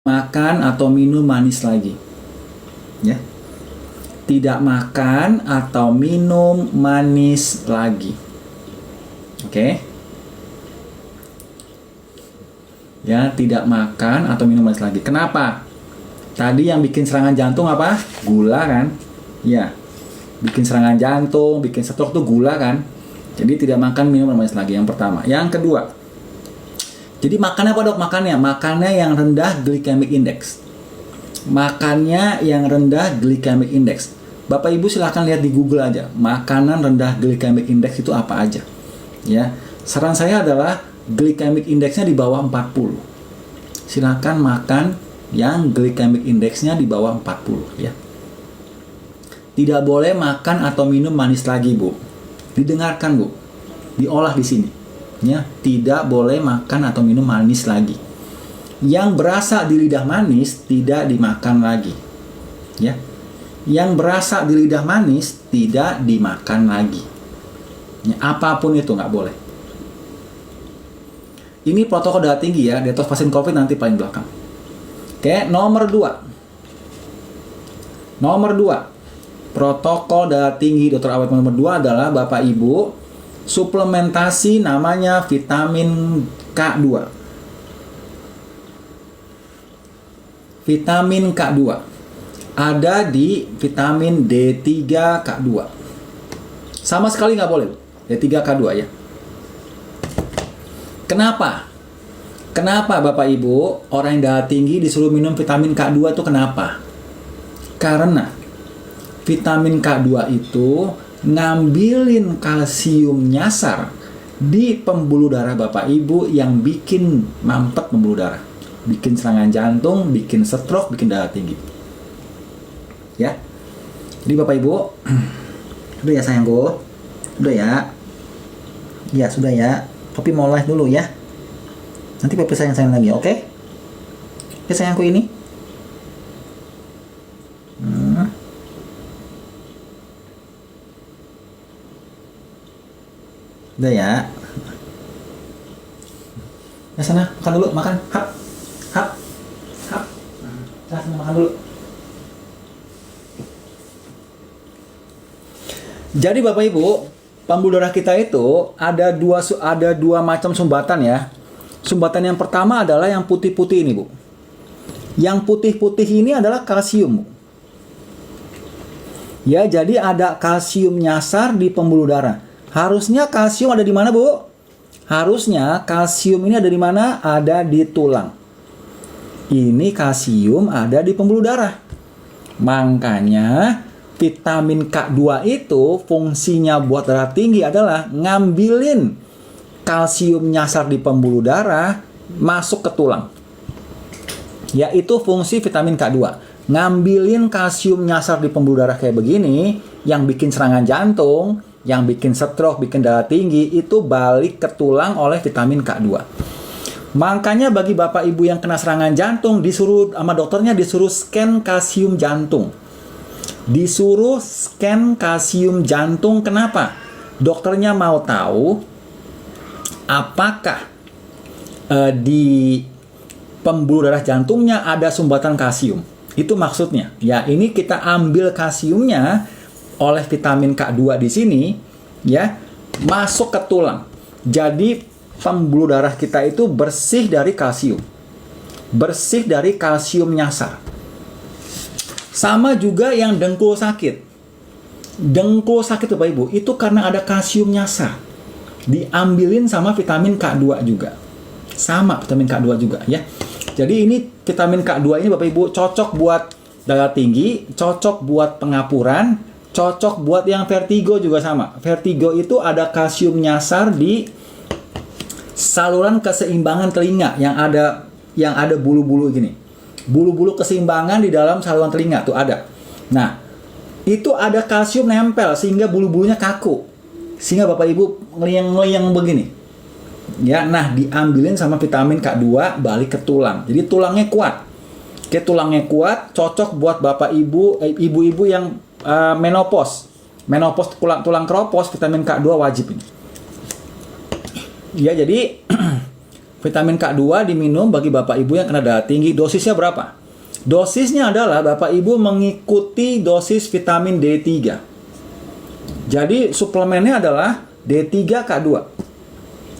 makan atau minum manis lagi. Ya. Tidak makan atau minum manis lagi. Oke. Ya, tidak makan atau minum manis lagi. Kenapa? Tadi yang bikin serangan jantung apa? Gula kan? Ya. Bikin serangan jantung, bikin stroke tuh gula kan? Jadi tidak makan, minum manis lagi. Yang pertama. Yang kedua. Jadi makannya apa dok? Makannya yang rendah glycemic index. Makannya yang rendah glycemic index. Bapak Ibu silahkan lihat di Google aja. Makanan rendah glycemic index itu apa aja. Ya. Saran saya adalah glycemic indexnya di bawah 40. Silahkan makan yang glycemic indexnya di bawah 40 ya. Tidak boleh makan atau minum manis lagi, Bu. Didengarkan, Bu. Diolah di sini. Ya, tidak boleh makan atau minum manis lagi. Yang berasa di lidah manis tidak dimakan lagi. Ya. Yang berasa di lidah manis tidak dimakan lagi. Ya, apapun itu nggak boleh. Ini protokol darah tinggi ya, detox pasien COVID nanti paling belakang. Oke, nomor 2. Nomor 2. Protokol darah tinggi dokter awet nomor 2 adalah Bapak Ibu suplementasi namanya vitamin K2. Vitamin K2 ada di vitamin D3K2. Sama sekali nggak boleh D3K2 ya. Kenapa? Kenapa Bapak Ibu orang yang darah tinggi disuruh minum vitamin K2 itu kenapa? Karena vitamin K2 itu ngambilin kalsium nyasar di pembuluh darah Bapak Ibu yang bikin mampet pembuluh darah, bikin serangan jantung, bikin stroke, bikin darah tinggi. Ya. Jadi Bapak Ibu, udah ya sayangku? Udah ya? Ya, sudah ya. Papi mau live dulu ya. Nanti Papi sayang-sayang lagi, oke? Oke sayangku ini. Udah ya. Ya sana, makan dulu, makan. Hap. Hap. Hap. Sana makan dulu. Jadi Bapak Ibu, pembuluh darah kita itu ada dua macam sumbatan ya. Sumbatan yang pertama adalah yang putih-putih ini, Bu. Yang putih-putih ini adalah kalsium, Bu. Ya, jadi ada kalsium nyasar di pembuluh darah. Harusnya kalsium ada di mana, Bu? Harusnya kalsium ini ada di mana? Ada di tulang. Ini kalsium ada di pembuluh darah. Makanya vitamin K2 itu fungsinya buat darah tinggi adalah ngambilin kalsium nyasar di pembuluh darah masuk ke tulang. Yaitu fungsi vitamin K2. Ngambilin kalsium nyasar di pembuluh darah kayak begini yang bikin serangan jantung, yang bikin stroke, bikin darah tinggi itu balik ke tulang oleh vitamin K2. Makanya bagi Bapak Ibu yang kena serangan jantung disuruh sama dokternya disuruh scan kalsium jantung. Disuruh scan kalsium jantung. Kenapa? Dokternya mau tahu apakah di pembuluh darah jantungnya ada sumbatan kalsium. Itu maksudnya. Ya, ini kita ambil kalsiumnya oleh vitamin K2 di sini ya, masuk ke tulang. Jadi pembuluh darah kita itu bersih dari kalsium. Bersih dari kalsium nyasar. Sama juga yang dengkul sakit. Dengkul sakit Bapak Ibu, itu karena ada kalsium nyasar. Diambilin sama vitamin K2 juga. Sama vitamin K2 juga ya. Jadi ini vitamin K2 ini Bapak Ibu cocok buat darah tinggi, cocok buat pengapuran, cocok buat yang vertigo juga sama. Vertigo itu ada kalsium nyasar di saluran keseimbangan telinga yang ada bulu-bulu gini. Bulu-bulu keseimbangan di dalam saluran telinga tuh ada. Nah, itu ada kalsium nempel sehingga bulu-bulunya kaku. Sehingga Bapak Ibu ngeliang-ngeliang begini. Ya, nah diambilin sama vitamin K2 balik ke tulang. Jadi tulangnya kuat. Oke, tulangnya kuat, cocok buat Bapak Ibu, ibu-ibu yang menopause. Menopause tulang keropos, vitamin K2 wajib ini. Ya, jadi Vitamin K2 diminum bagi Bapak Ibu yang kena darah tinggi. Dosisnya berapa? Dosisnya adalah Bapak Ibu mengikuti dosis vitamin D3. Jadi suplemennya adalah D3K2.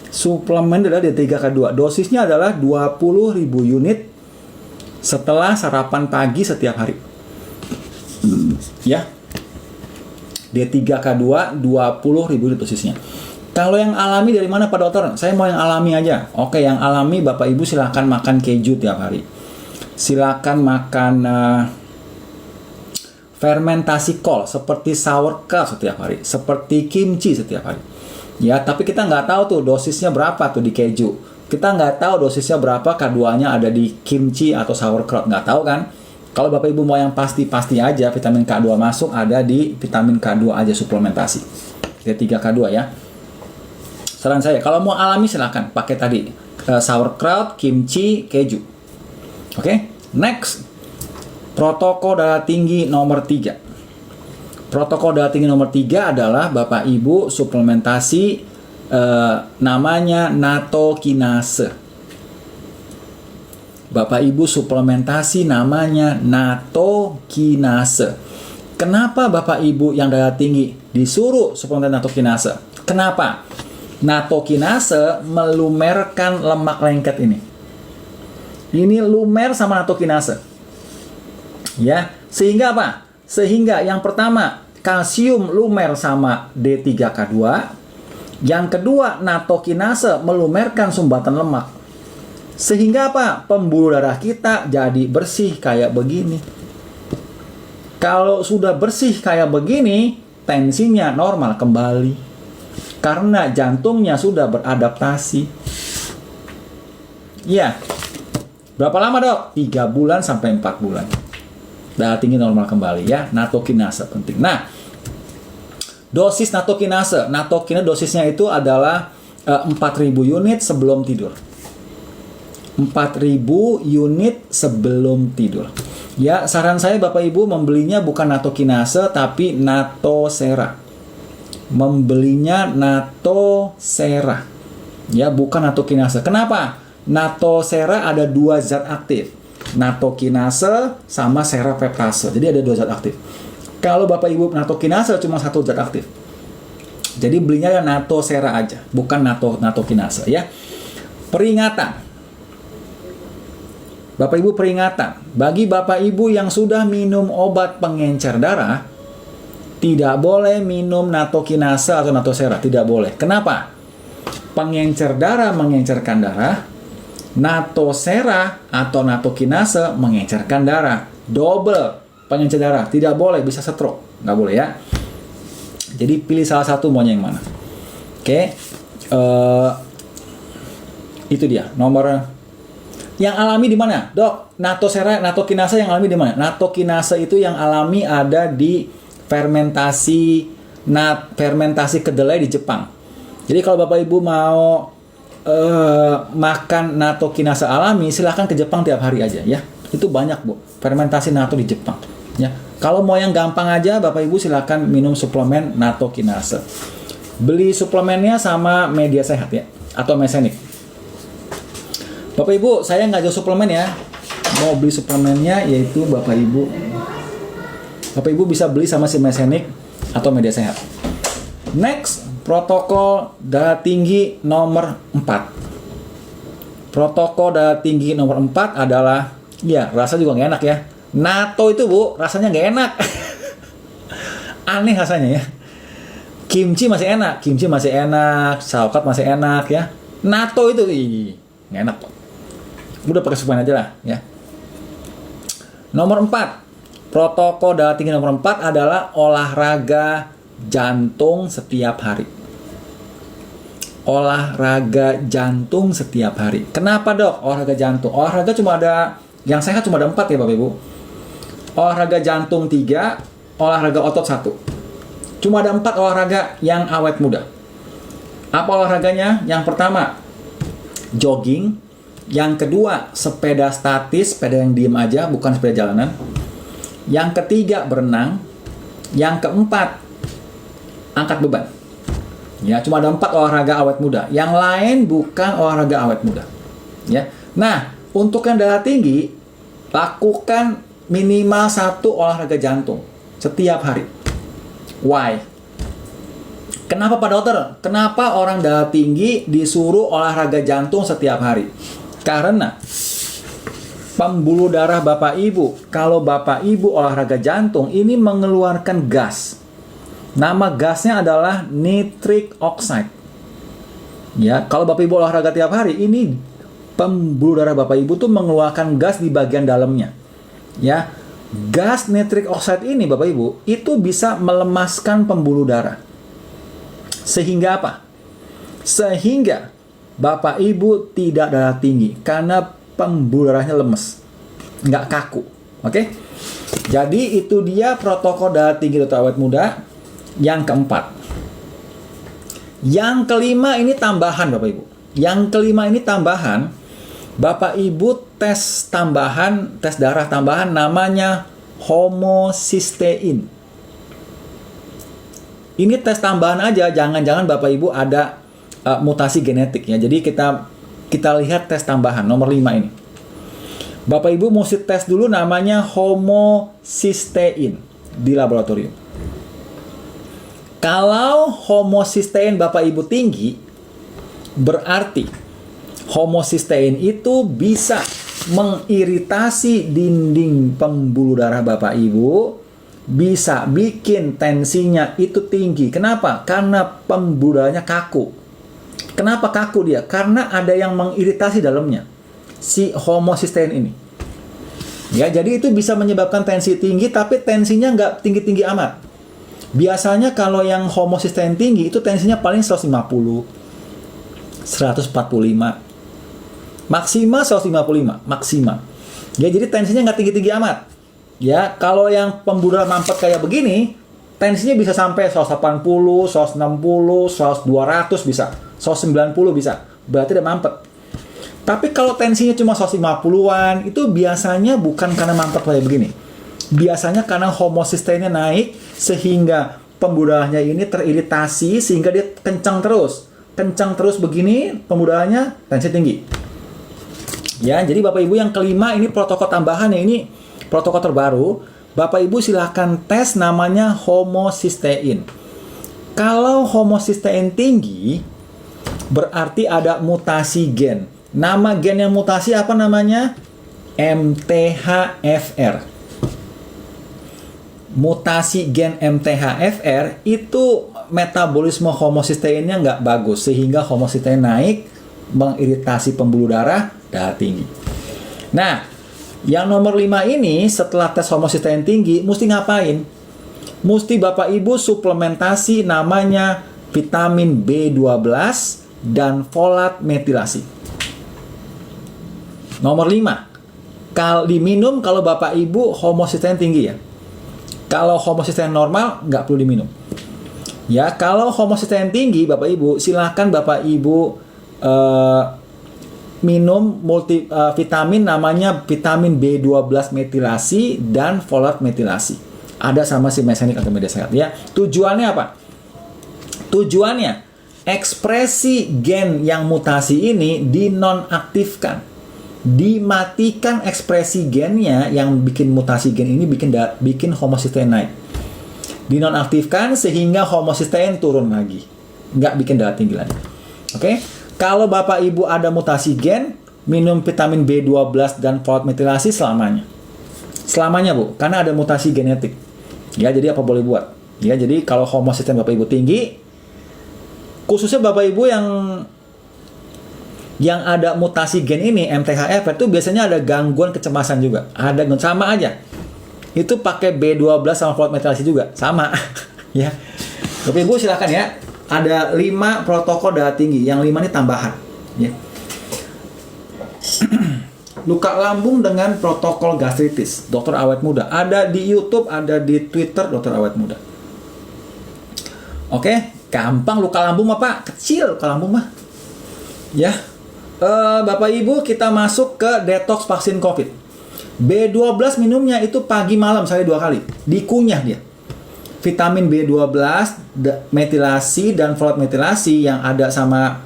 Suplemen adalah D3K2. Dosisnya adalah 20.000 unit setelah sarapan pagi setiap hari. Ya. D3K2 20.000 unit dosisnya. Kalau yang alami dari mana Pak Dokter? Saya mau yang alami aja. Oke, yang alami Bapak Ibu silahkan makan keju tiap hari. Silakan makan fermentasi kol seperti sauerkraut setiap hari, seperti kimchi setiap hari. Ya, tapi kita nggak tahu tuh dosisnya berapa tuh di keju. Kita nggak tahu dosisnya berapa K2-nya ada di kimchi atau sauerkraut, nggak tahu kan? Kalau Bapak Ibu mau yang pasti-pasti aja vitamin K2 masuk, ada di vitamin K2 aja suplementasi. D3K2 ya. Saran saya, kalau mau alami silakan pakai tadi sauerkraut, kimchi, keju. Oke, next. Protokol darah tinggi nomor 3. Protokol darah tinggi nomor 3 adalah Bapak Ibu suplementasi namanya natokinase. Bapak Ibu suplementasi namanya natokinase. Kenapa Bapak Ibu yang darah tinggi disuruh suplementasi natokinase? Kenapa? Natokinase melumerkan lemak lengket ini. Ini lumer sama natokinase. Ya, sehingga apa? Sehingga yang pertama, kalsium lumer sama D3K2. Yang kedua, natokinase melumerkan sumbatan lemak. Sehingga apa? Pembuluh darah kita jadi bersih kayak begini. Kalau sudah bersih kayak begini, tensinya normal kembali. Karena jantungnya sudah beradaptasi. Ya. Berapa lama, Dok? 3 bulan sampai 4 bulan. Darah tinggi normal kembali ya. Natokinase penting. Nah, dosis natokinase. Natokinase dosisnya itu adalah 4.000 unit sebelum tidur. 4.000 unit sebelum tidur. Ya, saran saya Bapak Ibu membelinya bukan natokinase tapi natosera. Membelinya natosera. Ya, bukan natokinase. Kenapa? Natosera ada 2 zat aktif. Natokinase sama serapeptase. Jadi ada 2 zat aktif. Kalau Bapak Ibu natokinase cuma 1 zat aktif. Jadi belinya ya natosera aja, bukan natokinase ya. Peringatan. Bapak Ibu peringatan, bagi Bapak Ibu yang sudah minum obat pengencer darah, tidak boleh minum natokinase atau natosera, tidak boleh. Kenapa? Pengencer darah mengencerkan darah. Natosera atau natokinase mengencerkan darah. Double pengencer darah. Tidak boleh, bisa stroke. Nggak boleh ya. Jadi pilih salah satu maunya yang mana. Oke. Itu dia. Nomor yang alami di mana? Dok, natosera, natokinase yang alami di mana? Natokinase itu yang alami ada di fermentasi kedelai di Jepang. Jadi kalau Bapak Ibu mau makan natokinase alami, silahkan ke Jepang tiap hari aja ya. Itu banyak Bu, fermentasi nato di Jepang ya. Kalau mau yang gampang aja, Bapak Ibu silahkan minum suplemen natokinase. Beli suplemennya sama Media Sehat ya, atau Mesenik. Bapak Ibu, saya nggak jual suplemen ya. Mau beli suplemennya yaitu Bapak Ibu bisa beli sama si Mesenik atau Media Sehat. Next, protokol darah tinggi nomor 4. Protokol darah tinggi nomor 4 adalah, ya rasa juga nggak enak ya. Nato itu Bu, rasanya nggak enak. Aneh rasanya ya. Kimchi masih enak, sauerkraut masih enak ya. Nato itu, nggak enak. Udah pakai suplemen aja lah ya. Nomor 4, protokol darah tinggi nomor 4 adalah olahraga jantung setiap hari. Olahraga jantung setiap hari. Kenapa Dok olahraga jantung? Olahraga cuma ada, yang sehat cuma ada 4 ya Bapak Ibu. Olahraga jantung 3, olahraga otot 1. Cuma ada 4 olahraga yang awet muda. Apa olahraganya? Yang pertama, jogging. Yang kedua, sepeda statis, sepeda yang diem aja, bukan sepeda jalanan. Yang ketiga, berenang. Yang keempat, angkat beban. Ya, cuma ada 4 olahraga awet muda. Yang lain bukan olahraga awet muda. Ya. Nah, untuk yang darah tinggi, lakukan minimal 1 olahraga jantung setiap hari. Why? Kenapa Pak Dokter? Kenapa orang darah tinggi disuruh olahraga jantung setiap hari? Karena pembuluh darah Bapak Ibu, kalau Bapak Ibu olahraga jantung, ini mengeluarkan gas. Nama gasnya adalah nitric oxide. Ya, kalau Bapak Ibu olahraga tiap hari, ini pembuluh darah Bapak Ibu tuh mengeluarkan gas di bagian dalamnya. Ya, gas nitric oxide ini Bapak Ibu itu bisa melemaskan pembuluh darah. Sehingga apa? Sehingga Bapak Ibu tidak darah tinggi karena pembuluh darahnya lemes, nggak kaku. Oke? Jadi itu dia protokol darah tinggi dokter awet muda yang keempat. Yang kelima ini tambahan Bapak Ibu. Yang kelima ini tambahan. Bapak Ibu tes tambahan, tes darah tambahan namanya homocysteine. Ini tes tambahan aja, jangan-jangan Bapak Ibu ada mutasi genetik ya. Jadi kita lihat tes tambahan nomor 5 ini. Bapak Ibu mesti tes dulu namanya homocysteine di laboratorium. Kalau homocysteine Bapak Ibu tinggi, berarti homocysteine itu bisa mengiritasi dinding pembuluh darah Bapak Ibu, bisa bikin tensinya itu tinggi. Kenapa? Karena pembuluh darahnya kaku. Kenapa kaku dia? Karena ada yang mengiritasi dalamnya, si homocysteine ini. Ya, jadi itu bisa menyebabkan tensi tinggi, tapi tensinya nggak tinggi-tinggi amat. Biasanya kalau yang homocysteine tinggi itu tensinya paling 150, 145, maksimal 155, maksimal. Ya, jadi tensinya nggak tinggi-tinggi amat. Ya, kalau yang pembuluh darah mampet kayak begini, tensinya bisa sampai 180, 160, 200 bisa, 190 bisa. Berarti udah mampet. Tapi kalau tensinya cuma 150-an, itu biasanya bukan karena mampet kayak begini. Biasanya karena homocysteine-nya naik, sehingga pembuluh darahnya ini teriritasi, sehingga dia kencang terus. Kencang terus begini, pembuluh darahnya tensi tinggi. Ya, jadi Bapak Ibu yang kelima ini protokol tambahan ya, ini protokol terbaru. Bapak Ibu silahkan tes namanya homocysteine. Kalau homocysteine tinggi, berarti ada mutasi gen. Nama gen yang mutasi apa namanya? MTHFR. Mutasi gen MTHFR itu metabolisme homocysteine-nya nggak bagus, sehingga homocysteine naik, mengiritasi pembuluh darah tinggi. Nah, yang nomor 5 ini setelah tes homocysteine tinggi, mesti ngapain? Mesti Bapak Ibu suplementasi namanya vitamin B12 dan folat metilasi. Nomor 5, kalau diminum kalau Bapak Ibu homocysteine tinggi ya. Kalau homocysteine normal, nggak perlu diminum. Ya, kalau homocysteine tinggi, Bapak Ibu, silahkan Bapak Ibu minum vitamin namanya vitamin B12 metilasi dan folat metilasi. Ada sama si mesenik atau media sehat ya. Tujuannya apa? Tujuannya ekspresi gen yang mutasi ini dinonaktifkan. Dimatikan ekspresi gennya yang bikin mutasi gen ini bikin homocysteine naik. Dinonaktifkan sehingga homocysteine turun lagi. Nggak bikin darah tinggi lagi. Oke? Kalau Bapak Ibu ada mutasi gen, minum vitamin B12 dan folat metilasi selamanya. Selamanya, Bu, karena ada mutasi genetik. Ya, jadi apa boleh buat? Ya, jadi kalau homocysteine Bapak Ibu tinggi, khususnya Bapak Ibu yang ada mutasi gen ini MTHFR itu biasanya ada gangguan kecemasan juga. Ada sama aja. Itu pakai B12 sama folat metilasi juga, sama. Ya. Bapak Ibu silakan ya. Ada 5 protokol darah tinggi, yang 5 ini tambahan. Ya. Luka lambung dengan protokol gastritis, dokter awet muda. Ada di YouTube, ada di Twitter, dokter awet muda. Oke, gampang luka lambung mah Pak, kecil luka lambung mah. Ya, Bapak Ibu kita masuk ke detox vaksin COVID. B12 minumnya itu pagi malam sekali 2 kali, dikunyah dia. Vitamin B12, metilasi dan folat metilasi yang ada sama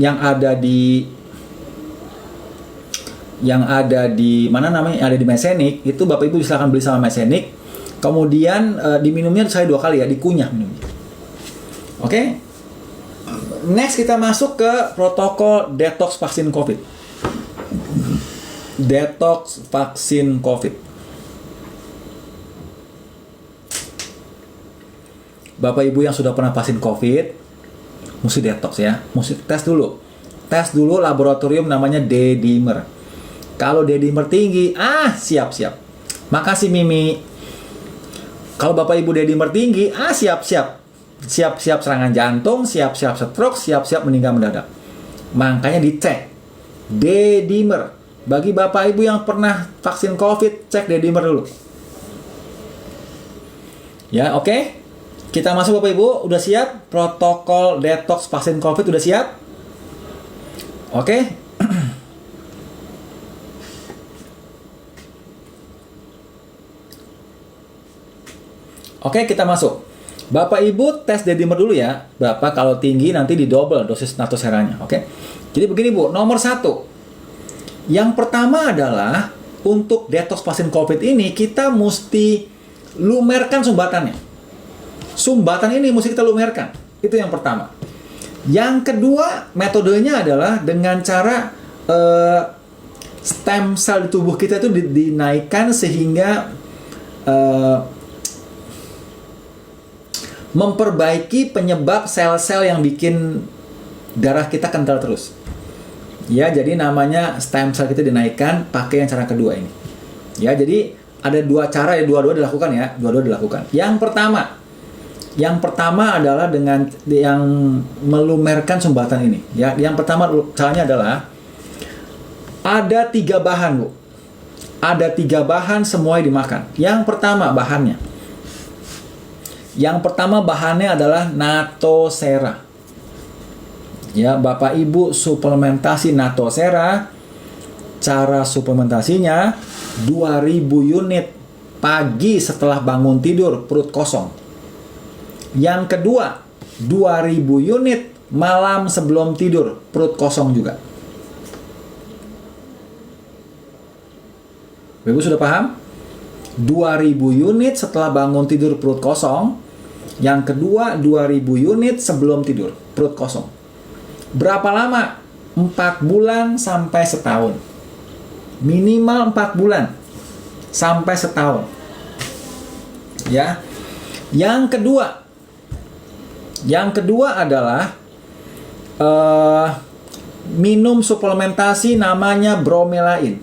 yang ada di mana namanya, yang ada di Mesenik, itu Bapak Ibu silakan beli sama Mesenik. Kemudian diminumnya saya 2 kali ya, dikunyah minumnya. Oke. Next kita masuk ke protokol detox vaksin COVID. Detox vaksin COVID. Bapak Ibu yang sudah pernah vaksin COVID, mesti detox ya, mesti tes dulu. Tes dulu laboratorium namanya D-dimer. Kalau D-dimer tinggi, siap-siap. Makasih Mimi. Kalau Bapak Ibu D-dimer tinggi, siap-siap. Siap-siap serangan jantung, siap-siap stroke, siap-siap meninggal mendadak. Makanya dicek D-dimer. Bagi Bapak Ibu yang pernah vaksin COVID, cek D-dimer dulu. Ya, oke. Kita masuk Bapak Ibu, udah siap? Protokol detox vaksin COVID udah siap? Oke. Oke, kita masuk. Bapak Ibu tes D-dimer dulu ya. Bapak kalau tinggi nanti didouble dosis natoseranya. Oke. Jadi begini Bu, nomor 1. Yang pertama adalah untuk detox vaksin COVID ini kita mesti lumerkan sumbatannya. Sumbatan ini mesti kita lumerkan. Itu yang pertama. Yang kedua, metodenya adalah dengan cara stem cell di tubuh kita itu dinaikkan sehingga memperbaiki penyebab sel-sel yang bikin darah kita kental terus. Ya, jadi namanya stem cell kita dinaikkan pakai yang cara kedua ini. Ya, jadi ada 2 cara ya, dua-dua dilakukan ya, dua-dua dilakukan. Yang pertama adalah dengan yang melumerkan sumbatan ini. Ya, yang pertama caranya adalah ada 3 bahan, Bu. Ada 3 bahan semuanya dimakan. Yang pertama bahannya adalah natosera. Ya, Bapak Ibu suplementasi natosera. Cara suplementasinya 2000 unit pagi setelah bangun tidur perut kosong. Yang kedua 2000 unit malam sebelum tidur perut kosong juga. Bapak Ibu sudah paham? 2000 unit setelah bangun tidur perut kosong. Yang kedua 2000 unit sebelum tidur perut kosong. Berapa lama? 4 bulan sampai setahun. Minimal 4 bulan sampai setahun. Ya. Yang kedua adalah minum suplementasi namanya bromelain.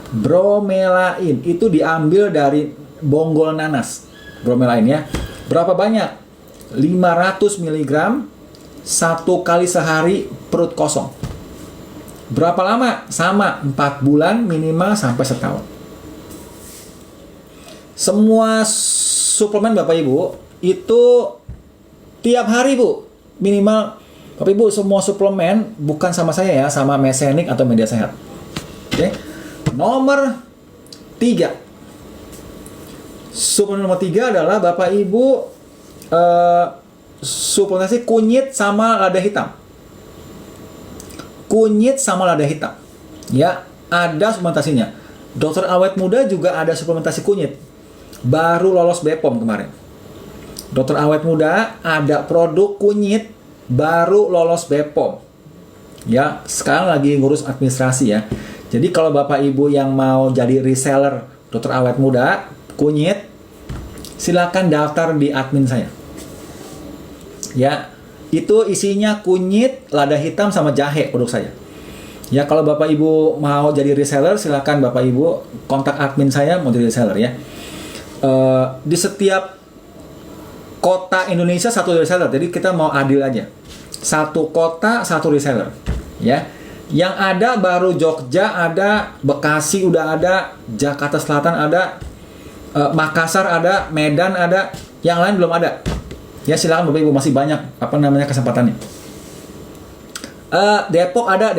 Bromelain itu diambil dari bonggol nanas. Bromelain ya. Berapa banyak? 500 mg 1 kali sehari perut kosong. Berapa lama? Sama, 4 bulan minimal sampai setahun. Semua suplemen Bapak Ibu itu tiap hari Bu. Minimal Bapak Ibu semua suplemen bukan sama saya ya, sama Mesenik atau Media Sehat. Oke. Nomor 3. Suplemen nomor 3 adalah Bapak Ibu suplementasi kunyit sama lada hitam. Kunyit sama lada hitam. Ya, ada suplementasinya. Dokter awet muda juga ada suplementasi kunyit. Baru lolos BPOM kemarin. Dokter awet muda ada produk kunyit baru lolos BPOM. Ya, sekarang lagi ngurus administrasi ya. Jadi kalau Bapak Ibu yang mau jadi reseller dokter awet muda kunyit, silakan daftar di admin saya. Ya, itu isinya kunyit, lada hitam sama jahe produk saya. Ya, kalau Bapak Ibu mau jadi reseller, silakan Bapak Ibu kontak admin saya mau jadi reseller ya. Di setiap kota Indonesia satu reseller, jadi kita mau adil aja. Satu kota satu reseller, ya. Yang ada baru Jogja ada, Bekasi udah ada, Jakarta Selatan ada, Makassar ada, Medan ada, yang lain belum ada. Ya silakan Bapak Ibu, masih banyak kesempatannya. Depok ada,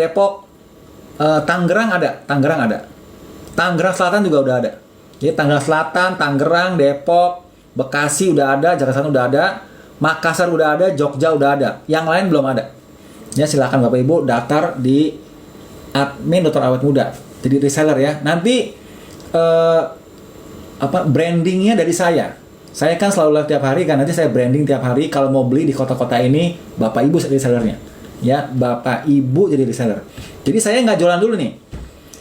Tangerang ada. Tangerang Selatan juga udah ada. Jadi Tangerang Selatan, Tangerang, Depok, Bekasi udah ada, Jakarta Selatan udah ada, Makassar udah ada, Jogja udah ada. Yang lain belum ada. Ya, silakan Bapak Ibu daftar di admin Dokter Awet Muda. Jadi reseller ya. Nanti brandingnya dari saya. Saya kan selalu live tiap hari kan, nanti saya branding tiap hari. Kalau mau beli di kota-kota ini, Bapak Ibu jadi resellernya. Ya, Bapak Ibu jadi reseller. Jadi saya nggak jualan dulu nih.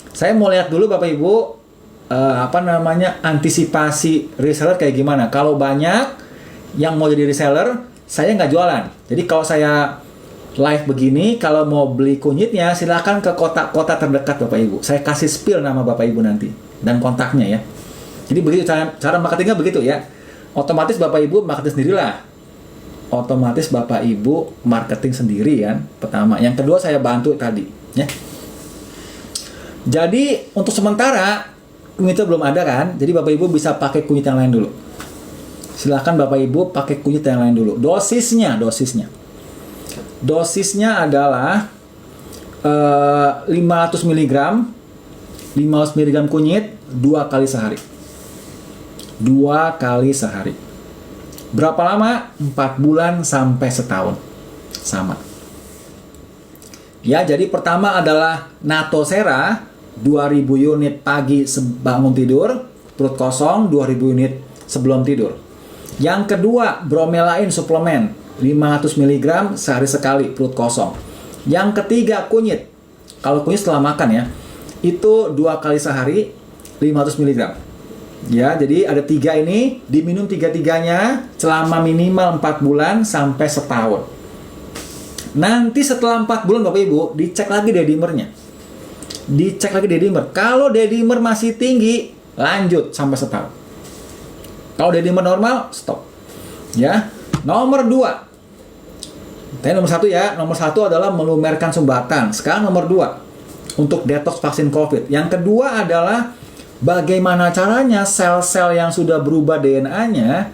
Saya mau lihat dulu Bapak Ibu antisipasi reseller kayak gimana. Kalau banyak yang mau jadi reseller, saya nggak jualan. Jadi kalau saya live begini, kalau mau beli kunyitnya silakan ke kota-kota terdekat Bapak Ibu. Saya kasih spill nama Bapak Ibu nanti dan kontaknya ya. Jadi begitu cara marketingnya begitu ya. Otomatis Bapak Ibu marketing sendirilah. Otomatis Bapak Ibu marketing sendiri kan. Pertama, yang kedua saya bantu tadi ya. Jadi untuk sementara kunyitnya belum ada kan. Jadi Bapak Ibu bisa pakai kunyit yang lain dulu. Silakan Bapak Ibu pakai kunyit yang lain dulu. Dosisnya adalah 500 mg kunyit 2 kali sehari. 2 kali sehari. Berapa lama? 4 bulan sampai setahun. Sama. Ya, jadi pertama adalah Natosera 2000 unit pagi bangun tidur, perut kosong 2000 unit sebelum tidur. Yang kedua, bromelain suplemen 500 mg sehari sekali, perut kosong. Yang ketiga, kunyit. Kalau kunyit setelah makan ya, itu 2 kali sehari 500 mg. Ya, jadi ada 3 ini, diminum 3-3-nya selama minimal 4 bulan sampai setahun. Nanti setelah 4 bulan Bapak Ibu, dicek lagi D-dimernya. Kalau D-dimer masih tinggi, lanjut sampai setahun. Kalau D-dimer normal, stop. Ya. Nomor 2. Tadi nomor 1 ya. Nomor 1 adalah melumerkan sumbatan. Sekarang nomor 2 untuk detox vaksin COVID. Yang kedua adalah bagaimana caranya sel-sel yang sudah berubah DNA-nya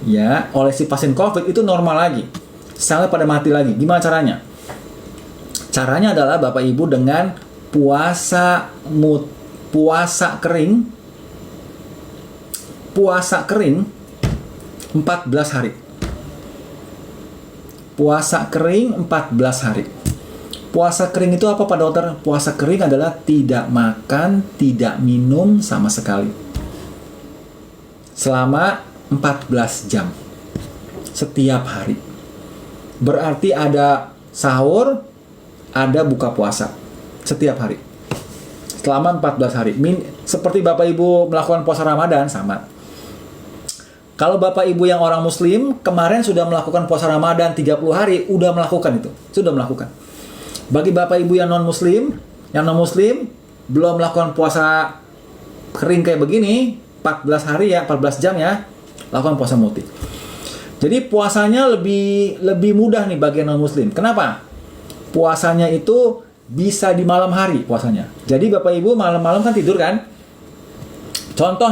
ya oleh si pasien COVID itu normal lagi. Selnya pada mati lagi. Gimana caranya? Caranya adalah Bapak Ibu dengan puasa kering 14 hari. Puasa kering 14 hari. Puasa kering itu apa Pak Dokter? Puasa kering adalah tidak makan, tidak minum sama sekali. Selama 14 jam. Setiap hari. Berarti ada sahur, ada buka puasa. Setiap hari. Selama 14 hari. Seperti Bapak Ibu melakukan puasa Ramadan, sama. Kalau Bapak Ibu yang orang Muslim, kemarin sudah melakukan puasa Ramadan 30 hari, udah melakukan itu. Sudah melakukan. Bagi Bapak Ibu yang non-Muslim belum melakukan puasa kering kayak begini, 14 hari ya, 14 jam ya, lakukan puasa multi. Jadi puasanya lebih mudah nih bagi non-Muslim. Kenapa? Puasanya itu bisa di malam hari puasanya. Jadi Bapak Ibu malam-malam kan tidur kan? Contoh.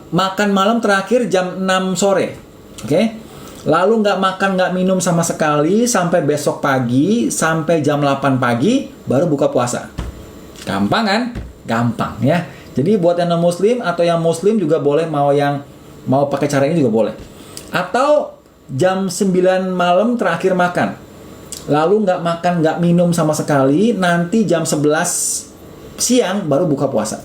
Makan malam terakhir jam 6 sore. Oke? Lalu nggak makan, nggak minum sama sekali sampai besok pagi, sampai jam 8 pagi, baru buka puasa. Gampang kan? Gampang ya. Jadi buat yang non-Muslim atau yang Muslim juga boleh, mau pakai cara ini juga boleh. Atau jam 9 malam terakhir makan. Lalu nggak makan, nggak minum sama sekali, nanti jam 11 siang baru buka puasa.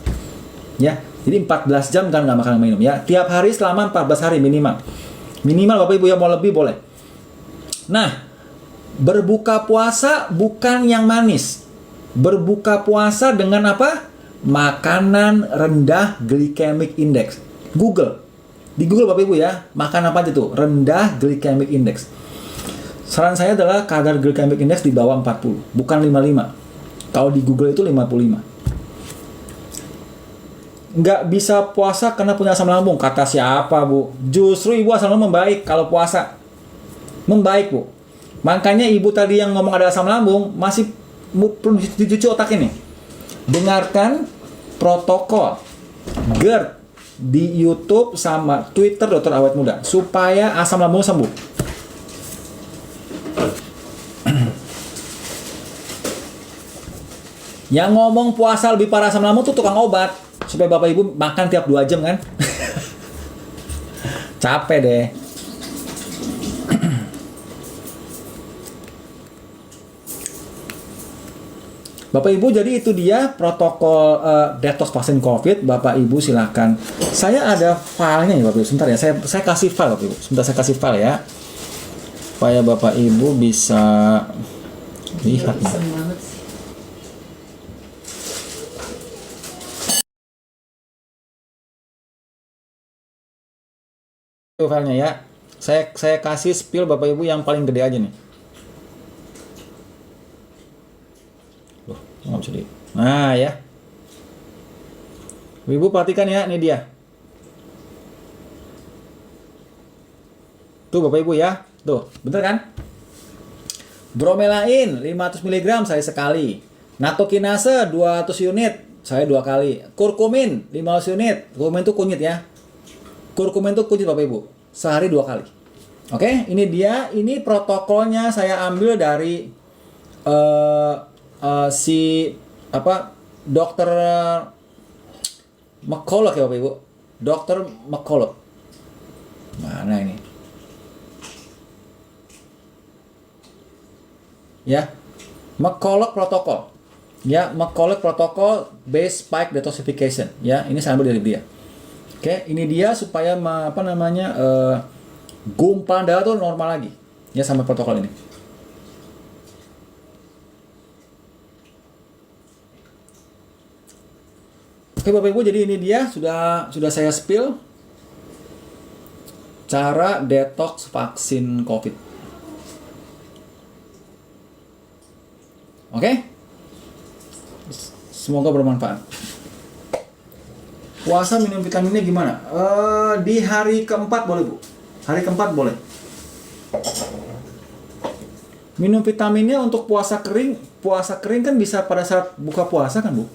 Ya, jadi 14 jam kan nggak makan, nggak minum ya. Tiap hari selama 14 hari minimal. Minimal Bapak Ibu yang mau lebih boleh. Nah, berbuka puasa bukan yang manis. Berbuka puasa dengan apa? Makanan rendah glycemic index. Di Google Bapak Ibu ya, makan apa aja tuh? Rendah glycemic index. Saran saya adalah kadar glycemic index di bawah 40, bukan 55. Kalau di Google itu 55. Nggak bisa puasa karena punya asam lambung. Kata siapa, Bu? Justru Ibu asam lambung membaik kalau puasa. Membaik, Bu. Makanya Ibu tadi yang ngomong ada asam lambung, masih perlu dicuci otak ini. Dengarkan protokol GERD di YouTube sama Twitter Dokter Awet Muda supaya asam lambung sembuh. Yang ngomong puasa lebih parah asam lambung tuh tukang obat. Supaya Bapak Ibu makan tiap 2 jam kan. Capek deh. Bapak Ibu, jadi itu dia protokol detox vaksin COVID. Bapak Ibu silakan. Saya ada filenya ya Bapak Ibu. Sebentar ya, saya kasih file Bapak Ibu. Sebentar saya kasih file ya, supaya Bapak Ibu bisa lihat. Itu filenya ya. Saya kasih spill Bapak Ibu yang paling gede aja nih. Loh, nggak bisa di. Nah ya. Ibu perhatikan ya, ini dia. Tuh Bapak Ibu ya. Tuh, bener kan? Bromelain 500 mg sehari sekali. Natokinase 200 unit sehari 2 kali. Kurkumin 500 unit. Kurkumin itu kunyit ya. Kurkumin itu kunyit Bapak Ibu. Sehari 2 kali. Oke, ini dia. Ini protokolnya saya ambil dari dokter McCulloch ya Bapak Ibu. Dokter McCulloch. Mana ini? Ya, McCulloch protokol. Ya, McCulloch protokol base spike detoxification. Ya, ini saya ambil dari dia. Oke, ini dia supaya gumpalan darah tuh normal lagi. Ya, sama protokol ini. Oke Bapak Ibu, jadi ini dia sudah saya spill cara detox vaksin COVID. Oke? Semoga bermanfaat. Puasa minum vitaminnya gimana? Di hari keempat boleh Bu. Hari keempat boleh. Minum vitaminnya untuk puasa kering. Puasa kering kan bisa pada saat buka puasa kan Bu?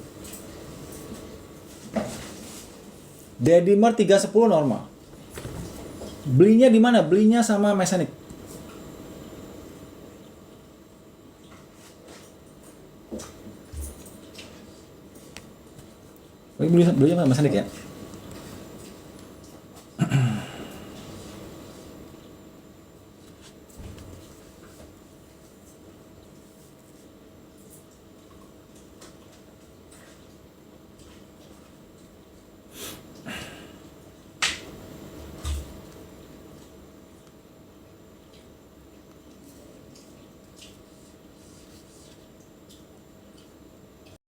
Dedimer 310 normal. Belinya di mana? Belinya sama Mesanik. Belinya sama Mesanik ya.